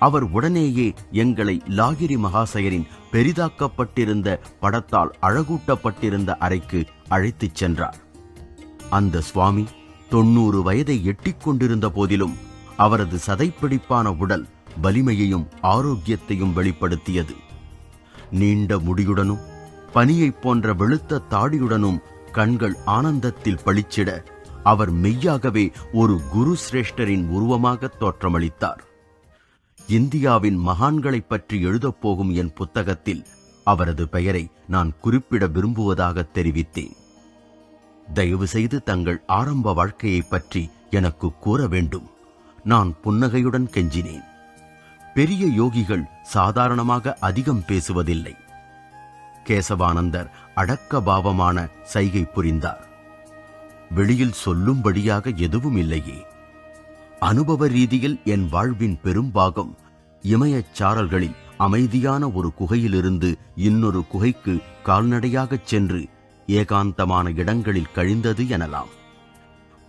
அவர் உடனேயே எங்களை லாகிரி மகாசயரின் பெரிதாக்கப்பட்டிருந்த படத்தால் அழகூட்டப்பட்டிருந்த அறைக்கு அழைத்துச் சென்றார். அந்த சுவாமி 90 வயதை எட்டிக் கொண்டிருந்த போதிலும் அவரது சதைப்பிடிப்பான உடல் வலிமையையும் ஆரோக்கியத்தையும் வெளிப்படுத்தியது. நீண்ட முடியுடனும் பனியைப் போன்ற வெளுத்த தாடியுடனும் கண்கள் ஆனந்தத்தில் பளிச்சிட அவர் மெய்யாகவே ஒரு குரு சிரேஷ்டரின் உருவமாக தோற்றமளித்தார். இந்தியாவின் மகான்களைப் பற்றி எழுதப்போகும் என் புத்தகத்தில் அவரது பெயரை நான் குறிப்பிட விரும்புவதாக தெரிவித்தேன். தயவு செய்து தங்கள் ஆரம்ப வாழ்க்கையை பற்றி எனக்கு கூற வேண்டும். நான் புன்னகையுடன் கெஞ்சினேன். பெரிய யோகிகள் சாதாரணமாக அதிகம் பேசுவதில்லை. கேசவானந்தர் அடக்க பாவமான சைகை புரிந்தார். வெளியில் சொல்லும்படியாக எதுவும் இல்லையே. அனுபவ ரீதியில் என் வாழ்வின் பெரும்பாகம் இமயச் சாரல்களில் அமைதியான ஒரு குகையிலிருந்து இன்னொரு குகைக்கு கால்நடையாகச் சென்று ஏகாந்தமான இடங்களில் கழிந்தது எனலாம்.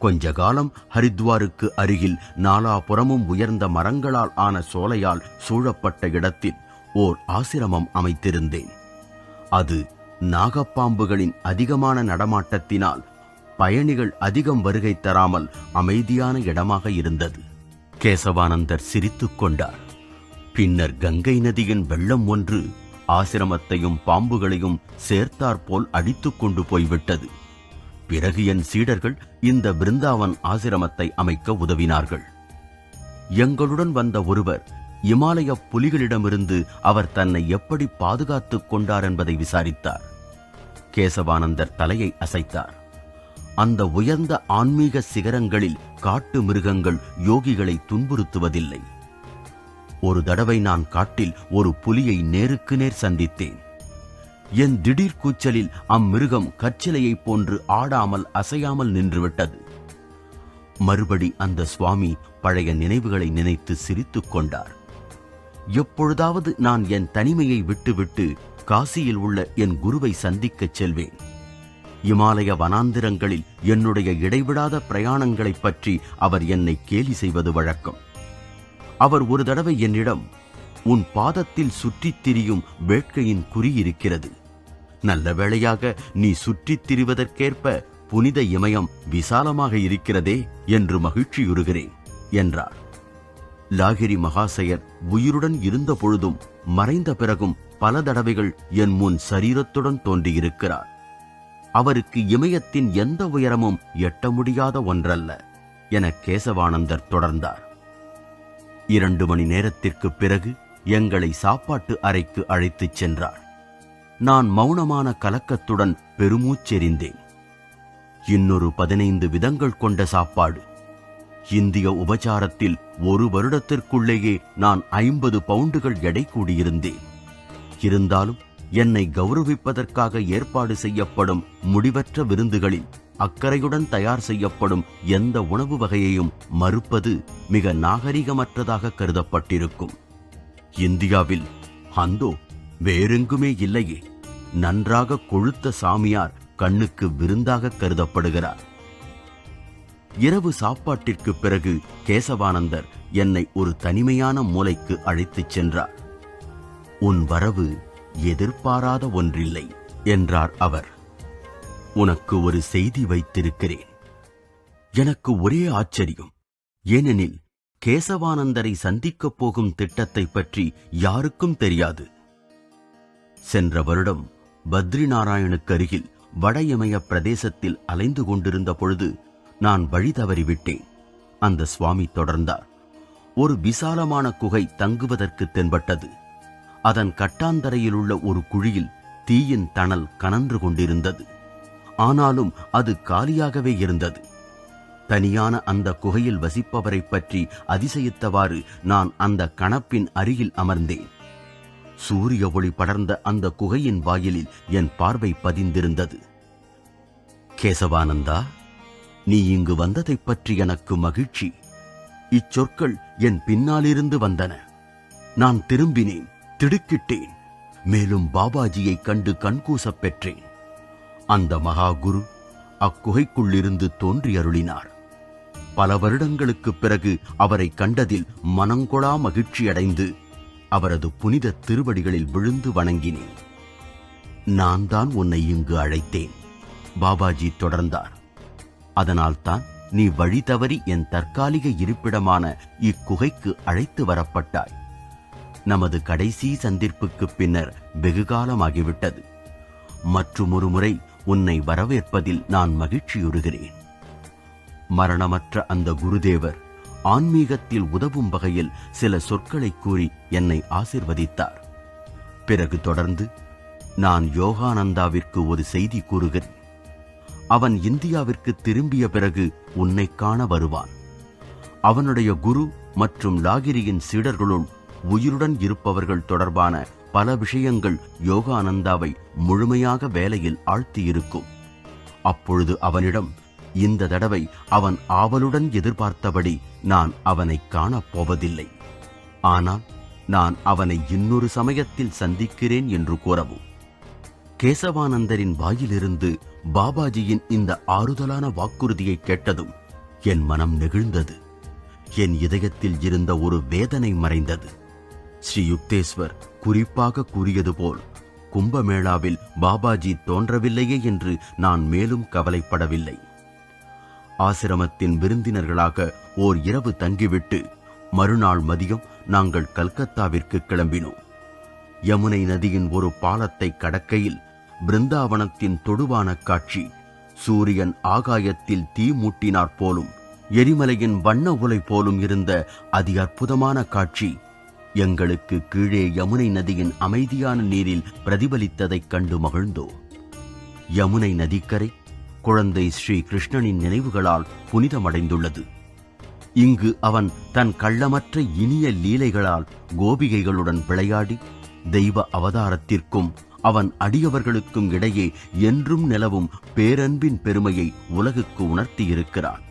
கொஞ்ச காலம் ஹரித்வாருக்கு அருகில் நாலாபுறமும் உயர்ந்த மரங்களால் ஆன சோலையால் சூழப்பட்ட இடத்தில் ஓர் ஆசிரமம் அமைத்திருந்தேன். அது நாகப்பாம்புகளின் அதிகமான நடமாட்டத்தினால் பயணிகள் அதிகம் வருகை தராமல் அமைதியான இடமாக இருந்தது. கேசவானந்தர் சிரித்துக் கொண்டார். பின்னர் கங்கை நதியின் வெள்ளம் ஒன்று ஆசிரமத்தையும் பாம்புகளையும் சேர்த்தாற்போல் அடித்துக் கொண்டு போய்விட்டது. பிறகு என் சீடர்கள் இந்த பிருந்தாவன் ஆசிரமத்தை அமைக்க உதவினார்கள். எங்களுடன் வந்த ஒருவர் இமாலய புலிகளிடமிருந்து அவர் தன்னை எப்படி பாதுகாத்துக் கொண்டார் என்பதை விசாரித்தார். கேசவானந்தர் தலையை அசைத்தார். அந்த உயர்ந்த ஆன்மீக சிகரங்களில் காட்டு மிருகங்கள் யோகிகளை துன்புறுத்துவதில்லை. ஒரு தடவை நான் காட்டில் ஒரு புலியை நேருக்கு நேர் சந்தித்தேன். என் திடீர் கூச்சலில் அம்மிருகம் கற்சிலையைப் போன்று ஆடாமல் அசையாமல் நின்றுவிட்டது. மறுபடி அந்த சுவாமி பழைய நினைவுகளை நினைத்து சிரித்துக் கொண்டார். எப்பொழுதாவது நான் என் தனிமையை விட்டுவிட்டு காசியில் உள்ள என் குருவை சந்திக்கச் செல்வேன். இமாலய வனாந்திரங்களில் என்னுடைய இடைவிடாத பிரயாணங்களைப் பற்றி அவர் என்னை கேலி செய்வது வழக்கம். அவர் ஒரு தடவை என்னிடம், உன் பாதத்தில் சுற்றித் திரியும் வேட்கையின் குறி இருக்கிறது. நல்ல வேளையாக நீ சுற்றித் திரிவதற்கேற்ப புனித இமயம் விசாலமாக இருக்கிறதே என்று மகிழ்ச்சியுறுகிறேன் என்றார். லாகிரி மகாசயர் உயிருடன் இருந்த பொழுதும் மறைந்த பிறகும் பல தடவைகள் என் முன் சரீரத்துடன் தோன்றியிருக்கிறார். அவருக்கு இமயத்தின் எந்த உயரமும் எட்ட முடியாத ஒன்றல்ல என கேசவானந்தர் தொடர்ந்தார். 2 மணி நேரத்திற்கு பிறகு எங்களை சாப்பாட்டு அறைக்கு அழைத்துச் சென்றார். நான் மௌனமான கலக்கத்துடன் பெருமூச்செறிந்தேன். இன்னொரு 15 விதங்கள் கொண்ட சாப்பாடு. இந்திய உபச்சாரத்தில் 1 வருடத்திற்குள்ளேயே நான் 50 பவுண்டுகள் எடை கூடியிருந்தேன். இருந்தாலும் என்னை கௌரவிப்பதற்காக ஏற்பாடு செய்யப்படும் முடிவற்ற விருந்துகளில் அக்கறையுடன் தயார் செய்யப்படும் எந்த உணவு வகையையும் மறுப்பது மிக நாகரிகமற்றதாக கருதப்பட்டிருக்கும். இந்தியாவில் அந்தோ வேறெங்குமே இல்லையே, நன்றாக கொழுத்த சாமியார் கண்ணுக்கு விருந்தாக கருதப்படுகிறார். இரவு சாப்பாட்டிற்கு பிறகு கேசவானந்தர் என்னை ஒரு தனிமையான மூலைக்கு அழைத்துச் சென்றார். உன் வரவு எதிர்பாராத ஒன்றில்லை என்றார் அவர். உனக்கு ஒரு செய்தி வைத்திருக்கிறேன். எனக்கு ஒரே ஆச்சரியம். ஏனெனில் கேசவானந்தரை சந்திக்கப் போகும் திட்டத்தை பற்றி யாருக்கும் தெரியாது. சென்ற வருடம் பத்ரிநாராயணுக்கு அருகில் வட இமய பிரதேசத்தில் அலைந்து கொண்டிருந்த பொழுது நான் வழி தவறிவிட்டேன். அந்த சுவாமி தொடர்ந்தார். ஒரு விசாலமான குகை தங்குவதற்கு தென்பட்டது. அதன் கட்டாந்தரையில் உள்ள ஒரு குழியில் தீயின் தணல் கனன்று கொண்டிருந்தது. ஆனாலும் அது காலியாகவே இருந்தது. தனியான அந்த குகையில் வசிப்பவரை பற்றி அதிசயித்தவாறு நான் அந்த கணப்பின் அருகில் அமர்ந்தேன். சூரிய ஒளி படர்ந்த அந்த குகையின் வாயிலில் என் பார்வை பதிந்திருந்தது. கேசவானந்தா, நீ இங்கு வந்ததைப் பற்றி எனக்கு மகிழ்ச்சி. இச்சொற்கள் என் பின்னாலிருந்து வந்தன. நான் திரும்பினேன், திடுக்கிட்டேன். மேலும் பாபாஜியை கண்டு கண்கூசப் பெற்றேன். அந்த மகா குரு அக்குகைக்குள்ளிருந்து தோன்றி அருளினார். பல வருடங்களுக்குப் பிறகு அவரை கண்டதில் மனங்கொளா மகிழ்ச்சியடைந்து அவரது புனித திருவடிகளில் விழுந்து வணங்கினேன். நான் தான் உன்னை இங்கு அழைத்தேன், பாபாஜி தொடர்ந்தார். அதனால்தான் நீ வழி தவறி என் தற்காலிக இருப்பிடமான இக்குகைக்கு அழைத்து வரப்பட்டாய். நமது கடைசி சந்திப்புக்கு பின்னர் வெகுகாலமாகிவிட்டது. மற்றுமொரு முறை உன்னை வரவேற்பதில் நான் மகிழ்ச்சியுறுகிறேன். மரணமற்ற அந்த குருதேவர் ஆன்மீகத்தில் உதவும் வகையில் சில சொற்களை கூறி என்னை ஆசிர்வதித்தார். பிறகு தொடர்ந்து, நான் யோகானந்தாவிற்கு ஒரு செய்தி கூறுகிறேன். அவன் இந்தியாவிற்கு திரும்பிய பிறகு உன்னை காண வருவான். அவனுடைய குரு மற்றும் லாகிரியின் சீடர்களுள் உயிருடன் இருப்பவர்கள் தொடர்பான பல விஷயங்கள் யோகானந்தாவை முழுமையாக வேலையில் ஆழ்த்தியிருக்கும். அப்பொழுது அவனிடம், இந்த தடவை அவன் ஆவலுடன் எதிர்பார்த்தபடி நான் அவனை காணப்போவதில்லை, ஆனால் நான் அவனை இன்னொரு சமயத்தில் சந்திக்கிறேன் என்று கூறவும். கேசவானந்தரின் வாயிலிருந்து பாபாஜியின் இந்த ஆறுதலான வாக்குறுதியை கேட்டதும் என் மனம் நெகிழ்ந்தது. என் இதயத்தில் இருந்த ஒரு வேதனை மறைந்தது. ஸ்ரீ யுக்தேஸ்வர் குறிப்பாக கூறியது போல் கும்பமேளாவில் பாபாஜி தோன்றவில்லையே என்று நான் மேலும் கவலைப்படவில்லை. ஆசிரமத்தின் விருந்தினர்களாக ஓர் இரவு தங்கிவிட்டு மறுநாள் மதியம் நாங்கள் கல்கத்தாவிற்கு கிளம்பினோம். யமுனை நதியின் ஒரு பாலத்தை கடக்கையில் பிருந்தாவனத்தின் தொடுவான காட்சி. சூரியன் ஆகாயத்தில் தீ மூட்டினாற் போலும், எரிமலையின் வண்ண உலை போலும் இருந்த அதி அற்புதமான காட்சி எங்களுக்கு கீழே யமுனை நதியின் அமைதியான நீரில் பிரதிபலித்ததைக் கண்டு மகிழ்ந்தோம். யமுனை நதிக்கரை குழந்தை ஸ்ரீ கிருஷ்ணனின் நினைவுகளால் புனிதமடைந்துள்ளது. இங்கு அவன் தன் கள்ளமற்ற இனிய லீலைகளால் கோபிகைகளுடன் விளையாடி தெய்வ அவதாரத்திற்கும் அவன் அடியவர்களுக்கும் இடையே என்றும் நிலவும் பேரன்பின் பெருமையை உலகுக்கு உணர்த்தியிருக்கிறான்.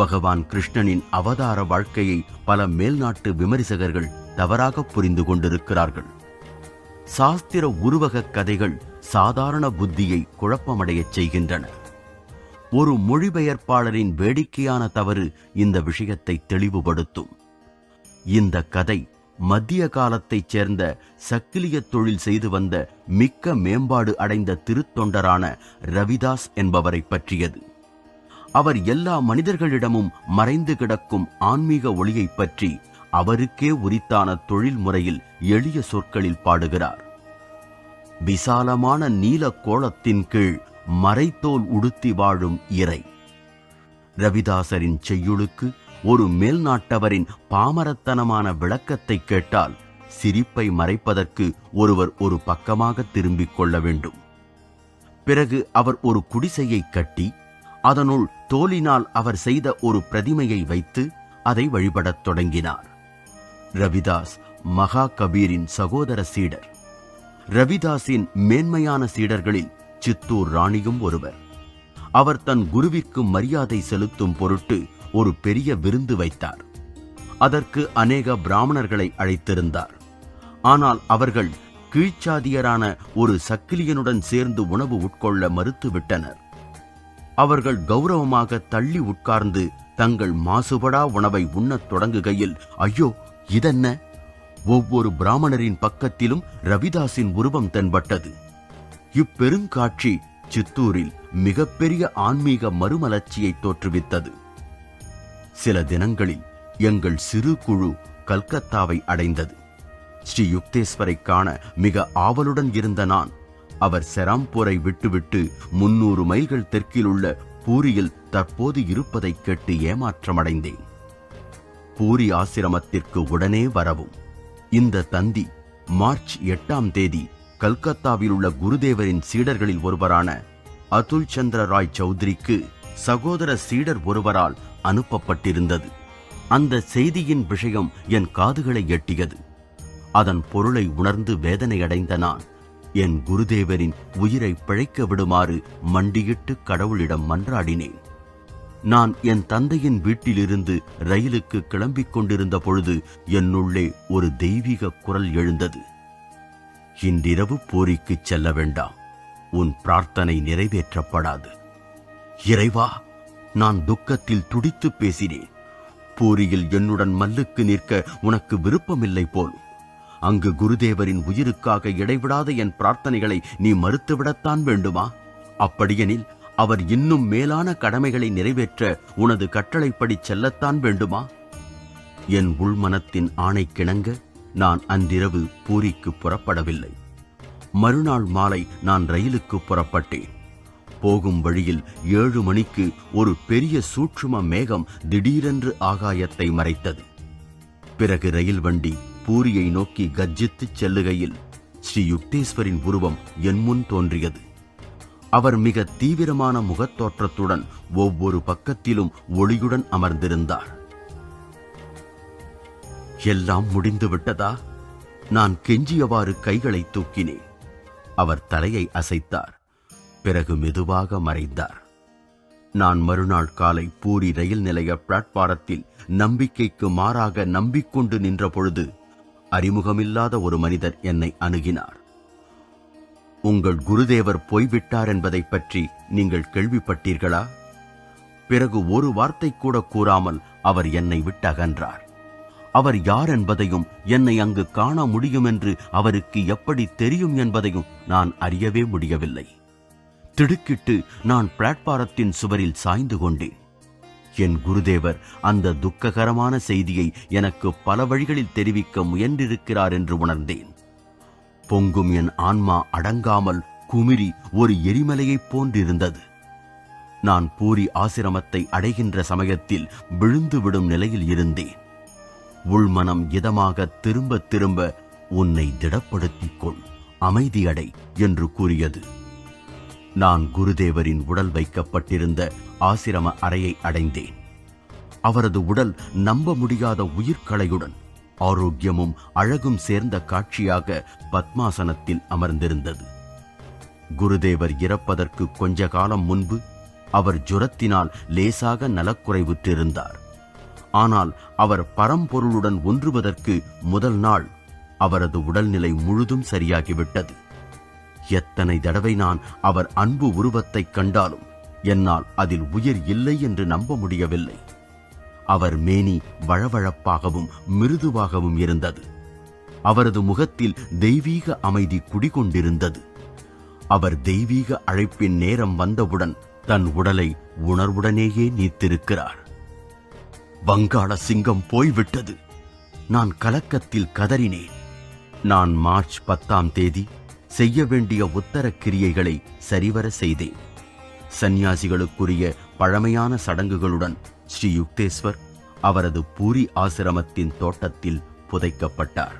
பகவான் கிருஷ்ணனின் அவதார வாழ்க்கையை பல மேல்நாட்டு விமரிசகர்கள் தவறாக புரிந்து கொண்டிருக்கிறார்கள். சாஸ்திர உருவக கதைகள் சாதாரண புத்தியை குழப்பமடையச் செய்கின்றன. ஒரு மொழிபெயர்ப்பாளரின் வேடிக்கையான தவறு இந்த விஷயத்தை தெளிவுபடுத்தும். இந்த கதை மத்திய காலத்தைச் சேர்ந்த சக்கிலிய தொழில் செய்து வந்த மிக்க மேம்பாடு அடைந்த திருத்தொண்டரான ரவிதாஸ் என்பவரை பற்றியது. அவர் எல்லா மனிதர்களிடமும் மறைந்து கிடக்கும் ஆன்மீக ஒளியை பற்றி அவருக்கே உரித்தான தொழில் முறையில் எளிய சொற்களில் பாடுகிறார். விசாலமான நீல கோலத்தின் கீழ் மறைத்தோல் உடுத்தி வாழும் இறை. ரவிதாசரின் செய்யுளுக்கு ஒரு மேல்நாட்டவரின் பாமரத்தனமான விளக்கத்தை கேட்டால் சிரிப்பை மறைப்பதற்கு ஒருவர் ஒரு பக்கமாக திரும்பிக் கொள்ள வேண்டும். பிறகு அவர் ஒரு குடிசையை கட்டி அதனுள் தோலினால் அவர் செய்த ஒரு பிரதிமையை வைத்து அதை வழிபடத் தொடங்கினார். ரவிதாஸ் மகா கபீரின் சகோதர சீடர். ரவிதாஸின் மேன்மையான சீடர்களில் சித்தூர் ராணியும் ஒருவர். அவர் தன் குருவிற்கு மரியாதை செலுத்தும் பொருட்டு ஒரு பெரிய விருந்து வைத்தார். அதற்கு அநேக பிராமணர்களை அழைத்திருந்தார். ஆனால் அவர்கள் கீழ்ச்சாதியரான ஒரு சக்கிலியனுடன் சேர்ந்து உணவு உட்கொள்ள மறுத்துவிட்டனர். அவர்கள் கௌரவமாக தள்ளி உட்கார்ந்து தங்கள் மாசுபடா உணவை உண்ணத் தொடங்குகையில், ஐயோ இதென்ன? ஒவ்வொரு பிராமணரின் பக்கத்திலும் ரவிதாஸின் உருவம் தென்பட்டது. இப்பெருங்காட்சி சித்தூரில் மிகப்பெரிய ஆன்மீக மறுமலர்ச்சியை தோற்றுவித்தது. சில தினங்களில் எங்கள் சிறு குழு கல்கத்தாவை அடைந்தது. ஸ்ரீ யுக்தேஸ்வரை காண மிக ஆவலுடன் இருந்த நான், அவர் செராம்பூரை விட்டுவிட்டு 300 மைல்கள் தெற்கில் உள்ள பூரியில் தற்போது இருப்பதைக் கேட்டு ஏமாற்றமடைந்தேன். பூரி ஆசிரமத்திற்கு உடனே வரவும். இந்த தந்தி மார்ச் 8ஆம் தேதி கல்கத்தாவில் உள்ள குருதேவரின் சீடர்களில் ஒருவரான அதுல் சந்திர ராய் சௌத்ரிக்கு சகோதர சீடர் ஒருவரால் அனுப்பப்பட்டிருந்தது. அந்த செய்தியின் விஷயம் என் காதுகளை எட்டியது. அதன் பொருளை உணர்ந்து வேதனையடைந்த நான் என் குருதேவரின் உயிரை பிழைக்க விடுமாறு மண்டியிட்டு கடவுளிடம் மன்றாடினேன். நான் என் தந்தையின் வீட்டிலிருந்து ரயிலுக்கு கிளம்பிக் கொண்டிருந்த பொழுது என்னுள்ளே ஒரு தெய்வீக குரல் எழுந்தது. இன்றிரவு பூரிக்கு செல்ல வேண்டாம், உன் பிரார்த்தனை நிறைவேற்றப்படாது. இறைவா, நான் துக்கத்தில் துடித்து பேசினேன். பூரியில் என்னுடன் மல்லுக்கு நிற்க உனக்கு விருப்பமில்லை போல். அங்கு குருதேவரின் உயிருக்காக இடைவிடாத என் பிரார்த்தனைகளை நீ மறுத்துவிடத்தான் வேண்டுமா? அப்படியெனில் அவர் இன்னும் மேலான கடமைகளை நிறைவேற்ற உனது கட்டளைப்படி செல்லத்தான் வேண்டுமா? என் உள்மனத்தின் ஆணைக்கிணங்க நான் அன்றிரவு பூரிக்கு புறப்படவில்லை. மறுநாள் மாலை நான் ரயிலுக்கு புறப்பட்டேன். போகும் வழியில் 7 மணிக்கு ஒரு பெரிய சூட்சும மேகம் திடீரென்று ஆகாயத்தை மறைத்தது. பிறகு ரயில் வண்டி பூரியை நோக்கி கர்ஜித்து செல்லுகையில் ஸ்ரீ யுக்தேஸ்வரின் உருவம் என் முன் தோன்றியது. அவர் மிக தீவிரமான முகத்தோற்றத்துடன் ஒவ்வொரு பக்கத்திலும் ஒளியுடன் அமர்ந்திருந்தார். எல்லாம் முடிந்து விட்டதா? நான் கெஞ்சியவாறு கைகளை தூக்கினேன். அவர் தலையை அசைத்தார். பிறகு மெதுவாக மறைந்தார். நான் மறுநாள் காலை பூரி ரயில் நிலைய பிளாட்பாரத்தில் நம்பிக்கைக்கு மாறாக நம்பிக்கொண்டு நின்ற பொழுது அறிமுகமில்லாத ஒரு மனிதர் என்னை அணுகினார். உங்கள் குருதேவர் போய்விட்டார் என்பதை பற்றி நீங்கள் கேள்விப்பட்டீர்களா? பிறகு ஒரு வார்த்தை கூட கூறாமல் அவர் என்னை விட்டு அகன்றார். அவர் யார் என்பதையும் என்னை அங்கு காண முடியும் என்று அவருக்கு எப்படி தெரியும் என்பதையும் நான் அறியவே முடியவில்லை. திடுக்கிட்டு நான் பிளாட்பாரத்தின் சுவரில் சாய்ந்து கொண்டேன். என் குருதேவர் அந்த துக்ககரமான செய்தியை எனக்கு பல வழிகளில் தெரிவிக்க முயன்றிருக்கிறார் என்று உணர்ந்தேன். பொங்கும் என் ஆன்மா அடங்காமல் குமிரி ஒரு எரிமலையைப் போன்றிருந்தது. நான் பூரி ஆசிரமத்தை அடைகின்ற சமயத்தில் விழுந்துவிடும் நிலையில் இருந்தேன். உள்மனம் இதமாக திரும்ப திரும்ப உன்னை திடப்படுத்திக் கொள், அமைதியடை என்று கூறியது. நான் குருதேவரின் உடல் வைக்கப்பட்டிருந்த ஆசிரம அறையை அடைந்தேன். அவரது உடல் நம்ப முடியாத உயிர்க்கலையுடன் ஆரோக்கியமும் அழகும் சேர்ந்த காட்சியாக பத்மாசனத்தில் அமர்ந்திருந்தது. குருதேவர் இறப்பதற்கு கொஞ்ச காலம் முன்பு அவர் ஜுரத்தினால் லேசாக நலக்குறைவுற்றிருந்தார். ஆனால் அவர் பரம்பொருளுடன் ஒன்றுவதற்கு முதல் நாள் அவரது உடல்நிலை முழுதும் சரியாகிவிட்டது. எத்தனை தடவை நான் அவர் அன்பு உருவத்தைக் கண்டாலும் என்னால் அதில் உயிர் இல்லை என்று நம்ப முடியவில்லை. அவர் மேனி வழவழப்பாகவும் மிருதுவாகவும் இருந்தது. அவரது முகத்தில் தெய்வீக அமைதி குடிகொண்டிருந்தது. அவர் தெய்வீக அழைப்பின் நேரம் வந்தவுடன் தன் உடலை உணர்வுடனேயே நீத்திருக்கிறார். வங்காள சிங்கம் போய்விட்டது. நான் கலக்கத்தில் கதறினேன். நான் மார்ச் 10ஆம் தேதி செய்ய வேண்டிய உத்தர கிரியைகளை சரிவர செய்தேன். சந்நியாசிகளுக்குரிய பழமையான சடங்குகளுடன் ஸ்ரீ யுக்தேஸ்வர் அவரது பூரி ஆசிரமத்தின் தோட்டத்தில் புதைக்கப்பட்டார்.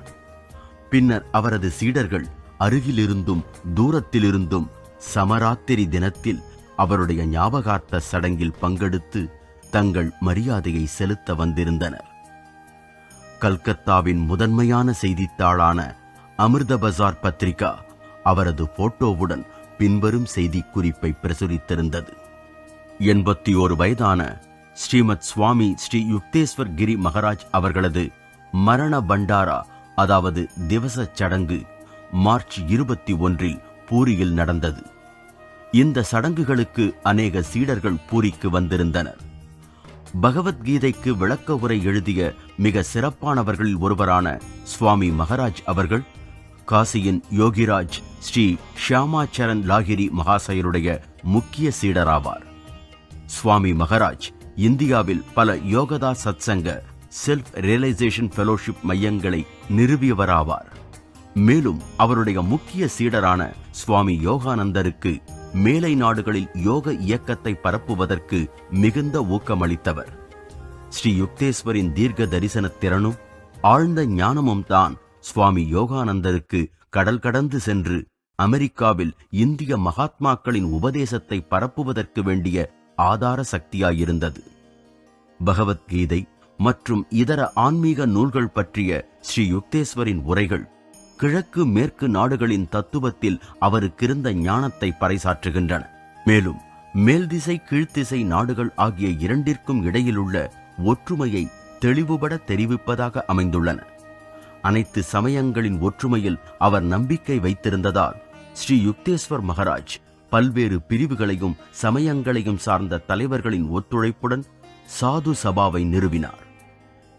பின்னர் அவரது சீடர்கள் அருகிலிருந்தும் தூரத்திலிருந்தும் சமராத்திரி தினத்தில் அவருடைய ஞாபகார்த்த சடங்கில் பங்கெடுத்து தங்கள் மரியாதையை செலுத்த வந்திருந்தனர். கல்கத்தாவின் முதன்மையான செய்தித்தாளான அமிர்த பஜார் பத்திரிகா அவரது போட்டோவுடன் பின்வரும் செய்தி குறிப்பை பிரசுரித்திருந்தது. 81 வயதான ஸ்ரீமத் சுவாமி ஸ்ரீ யுக்தேஸ்வர் கிரி மகாராஜ் அவர்களது மரண பண்டாரா, அதாவது திவச சடங்கு மார்ச் 21 பூரியில் நடந்தது. இந்த சடங்குகளுக்கு அநேக சீடர்கள் பூரிக்கு வந்திருந்தனர். பகவத்கீதைக்கு விளக்க உரை எழுதிய மிக சிறப்பானவர்களில் ஒருவரான சுவாமி மகாராஜ் அவர்கள் காசியின் யோகிராஜ் ஸ்ரீ ஷியாமாச்சரண் லாகிரி மகாசயருடைய முக்கிய சீடராவார். சுவாமி மகாராஜ் இந்தியாவில் பல யோகதா சத்சங்க செல்ஃப் ரியலைசேஷன் ஃபெலோஷிப் மையங்களை நிறுவியவராவார். மேலும் அவருடைய முக்கிய சீடரான சுவாமி யோகானந்தருக்கு மேலை நாடுகளில் யோக இயக்கத்தை பரப்புவதற்கு மிகுந்த ஊக்கமளித்தவர். ஸ்ரீ யுக்தேஸ்வரின் தீர்க்க தரிசன திறனும் ஆழ்ந்த ஞானமும் தான் சுவாமி யோகானந்தருக்கு கடல் கடந்து சென்று அமெரிக்காவில் இந்திய மகாத்மாக்களின் உபதேசத்தை பரப்புவதற்கு வேண்டிய ஆதார சக்தியாயிருந்தது. பகவத்கீதை மற்றும் இதர ஆன்மீக நூல்கள் பற்றிய ஸ்ரீ யுக்தேஸ்வரின் உரைகள் கிழக்கு மேற்கு நாடுகளின் தத்துவத்தில் அவருக்கிருந்த ஞானத்தை பறைசாற்றுகின்றன. மேலும் மேல்திசை கீழ்த்திசை நாடுகள் ஆகிய இரண்டிற்கும் இடையிலுள்ள ஒற்றுமையை தெளிவுபட தெரிவிப்பதாக அமைந்துள்ளன. அனைத்து சமயங்களின் ஒற்றுமையில் அவர் நம்பிக்கை வைத்திருந்ததால் ஸ்ரீ யுக்தேஸ்வர் மகாராஜ் பல்வேறு பிரிவுகளையும் சமயங்களையும் சார்ந்த தலைவர்களின் ஒத்துழைப்புடன் சாது சபாவை நிறுவினார்.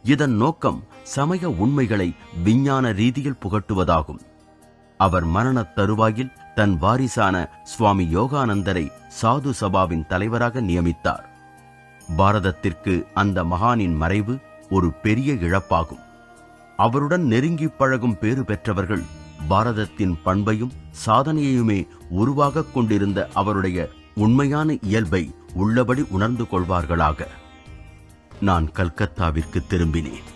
இதன் நோக்கம் சமய உண்மைகளை விஞ்ஞான ரீதியில் புகட்டுவதாகும். அவர் மரண தருவாயில் தன் வாரிசான சுவாமி யோகானந்தரை சாது சபாவின் தலைவராக நியமித்தார். பாரதத்திற்கு அந்த மகானின் மறைவு ஒரு பெரிய இழப்பாகும். அவருடன் நெருங்கி பழகும் பேறு பெற்றவர்கள் பாரதத்தின் பண்பையும் சாதனையுமே உருவாக கொண்டிருந்த அவருடைய உண்மையான இயல்பை உள்ளபடி உணர்ந்து கொள்வார்களாக. நான் கல்கத்தாவிற்கு திரும்பினேன்.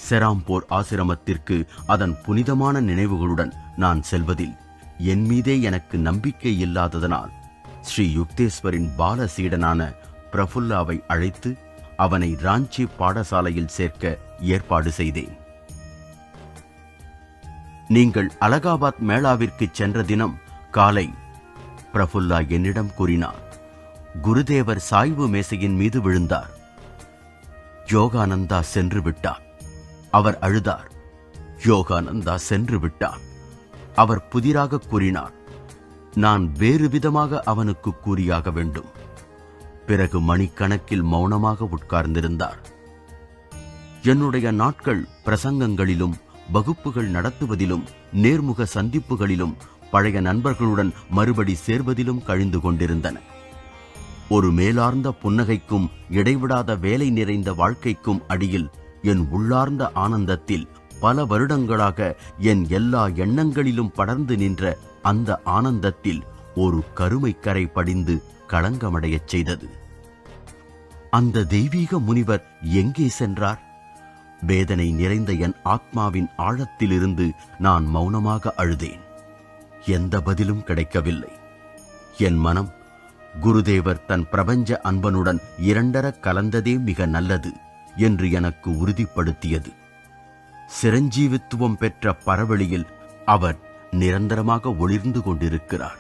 செராம்போர் ஆசிரமத்திற்கு அதன் புனிதமான நினைவுகளுடன் நான் செல்வதில் என் மீதே எனக்கு நம்பிக்கை இல்லாததனால் ஸ்ரீ யுக்தேஸ்வரின் பால சீடனான பிரபுல்லாவை அழைத்து அவனை ராஞ்சி பாடசாலையில் சேர்க்க ஏற்பாடு செய்தேன். நீங்கள் அலகாபாத் மேளாவிற்கு சென்ற தினம் காலை பிரபுல்லா என்னிடம் கூறினார், குருதேவர் சாய்வு மேசையின் மீது விழுந்தார். யோகானந்தா சென்று விட்டார். அவர் அழுதார். யோகானந்தா சென்று விட்டார். அவர் புதிராக கூறினார். நான் வேறு விதமாக அவனுக்கு கூறியாக வேண்டும். பிறகு மணிக்கணக்கில் மௌனமாக உட்கார்ந்திருந்தார். என்னுடைய நாட்கள் பிரசங்கங்களிலும் வகுப்புகள் நடத்துவதிலும் நேர்முக சந்திப்புகளிலும் பழைய நண்பர்களுடன் மறுபடி சேர்வதிலும் கழிந்து கொண்டிருந்தன. ஒரு மேலார்ந்த புன்னகைக்கும் இடைவிடாத வேலை நிறைந்த வாழ்க்கைக்கும் அடியில் என் உள்ளார்ந்த ஆனந்தத்தில் பல வருடங்களாக என் எல்லா எண்ணங்களிலும் படர்ந்து நின்ற அந்த ஆனந்தத்தில் ஒரு கருமை கரை படிந்து களங்கமடையச் செய்தது. அந்த தெய்வீக முனிவர் எங்கே சென்றார்? வேதனை நிறைந்த என் ஆத்மாவின் ஆழத்திலிருந்து நான் மௌனமாக அழுதேன். எந்த பதிலும் கிடைக்கவில்லை. என் மனம் குருதேவர் தன் பிரபஞ்ச அன்பனுடன் இரண்டர கலந்ததே மிக நல்லது என்று எனக்கு உறுதிப்படுத்தியது. சிரஞ்சீவித்துவம் பெற்ற பரவெளியில் அவர் நிரந்தரமாக ஒளிர்ந்து கொண்டிருக்கிறார்.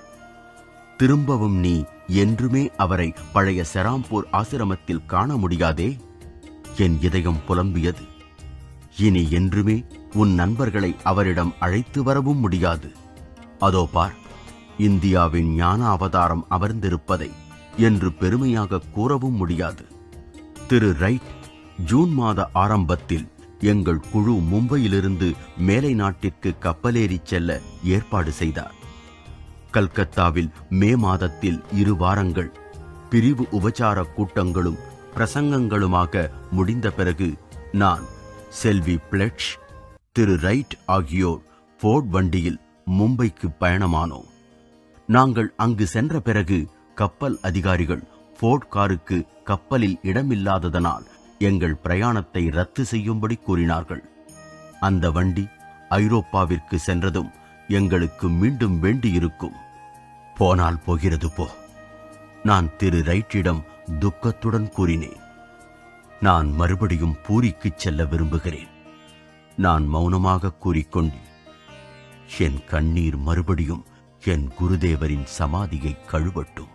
திரும்பவும் நீ என்றுமே அவரை பழைய செராம்பூர் ஆசிரமத்தில் காண முடியாதே. என் இதயம் புலம்பியது. இனி என்றுமே உன் நண்பர்களை அவரிடம் அழைத்து வரவும் முடியாது. அதோ பார், இந்தியாவின் ஞான அவதாரம் அமர்ந்திருப்பதை என்று பெருமையாக கூறவும் முடியாது. திரு ரைட் ஜூன் மாத ஆரம்பத்தில் எங்கள் குழு மும்பையிலிருந்து மேலை நாட்டிற்கு கப்பலேறி செல்ல ஏற்பாடு செய்தார். கல்கத்தாவில் மே மாதத்தில் 2 வாரங்கள் பிரிவு உபச்சார கூட்டங்களும் பிரசங்கங்களுமாக முடிந்த பிறகு நான், செல்வி பிளெட்ச், திரு ரைட் ஆகியோர் ஃபோர்ட் வண்டியில் மும்பைக்கு பயணமானோம். நாங்கள் அங்கு சென்ற பிறகு கப்பல் அதிகாரிகள் ஃபோர்ட் காருக்கு கப்பலில் இடமில்லாததனால் எங்கள் பிரயாணத்தை ரத்து செய்யும்படி கூறினார்கள். அந்த வண்டி ஐரோப்பாவிற்கு சென்றதும் எங்களுக்கு மீண்டும் வேண்டியிருக்கும். போனால் போகிறது போ, நான் திரு ரைட்டிடம் துக்கத்துடன் கூறினேன். நான் மறுபடியும் பூரிக்கு செல்ல விரும்புகிறேன். நான் மௌனமாக கூறிக்கொண்டு என் கண்ணீர் மறுபடியும் என் குருதேவரின் சமாதியை கழுவட்டும்.